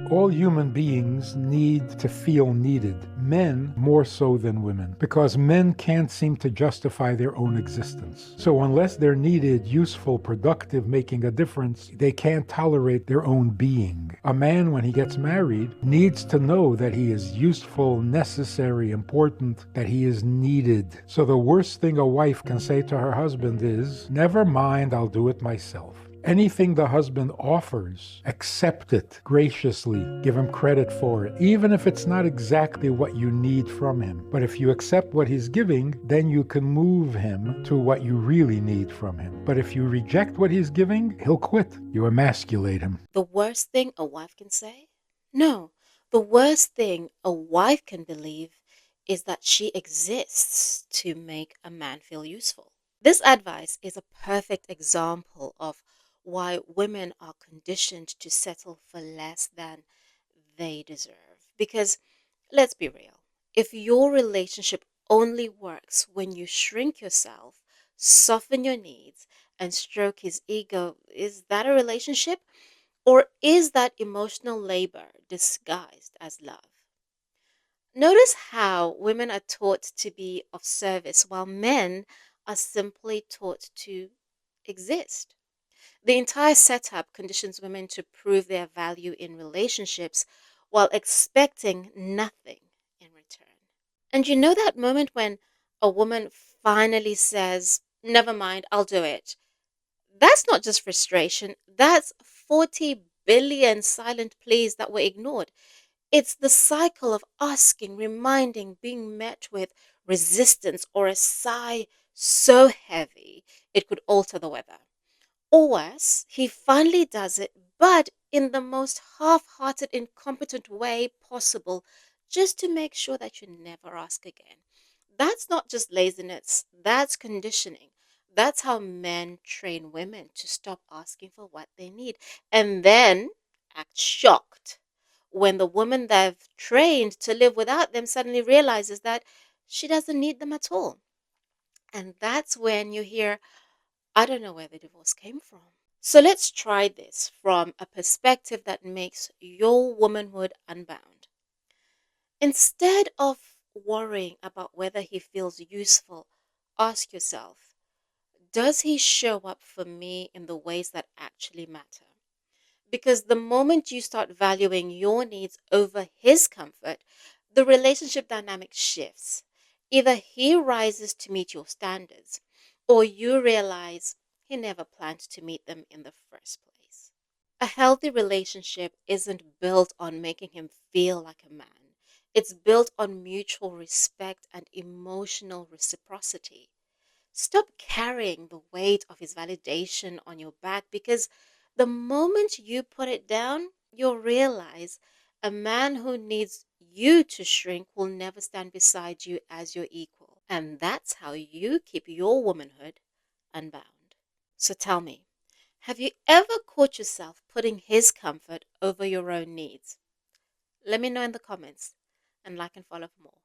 All human beings need to feel needed, men more so than women, because men can't seem to justify their own existence. So unless they're needed, useful, productive, making a difference, they can't tolerate their own being. A man, when he gets married, needs to know that he is useful, necessary, important, that he is needed. So the worst thing a wife can say to her husband is, "Never mind, I'll do it myself." Anything the husband offers, accept it graciously, give him credit for it, even if it's not exactly what you need from him. But if you accept what he's giving, then you can move him to what you really need from him. But if you reject what he's giving, he'll quit. You emasculate him. The worst thing a wife can say? No, the worst thing a wife can believe is that she exists to make a man feel useful. This advice is a perfect example of why women are conditioned to settle for less than they deserve. Because let's be real, if your relationship only works when you shrink yourself, soften your needs, and stroke his ego, is that a relationship? Or is that emotional labor disguised as love? Notice how women are taught to be of service while men are simply taught to exist. The entire setup conditions women to prove their value in relationships while expecting nothing in return. And you know that moment when a woman finally says, "Never mind, I'll do it." That's not just frustration, that's 40 billion silent pleas that were ignored. It's the cycle of asking, reminding, being met with resistance or a sigh so heavy it could alter the weather. Or worse, he finally does it, but in the most half hearted, incompetent way possible, just to make sure that you never ask again. That's not just laziness, that's conditioning. That's how men train women to stop asking for what they need and then act shocked when the woman they've trained to live without them suddenly realizes that she doesn't need them at all. And that's when you hear, "I don't know where the divorce came from." So let's try this from a perspective that makes your womanhood unbound. Instead of worrying about whether he feels useful, ask yourself, does he show up for me in the ways that actually matter? Because the moment you start valuing your needs over his comfort, the relationship dynamic shifts. Either he rises to meet your standards, or you realize he never planned to meet them in the first place. A healthy relationship isn't built on making him feel like a man. It's built on mutual respect and emotional reciprocity. Stop carrying the weight of his validation on your back because the moment you put it down, you'll realize a man who needs you to shrink will never stand beside you as your equal. And that's how you keep your womanhood unbound. So tell me, have you ever caught yourself putting his comfort over your own needs? Let me know in the comments and like and follow for more.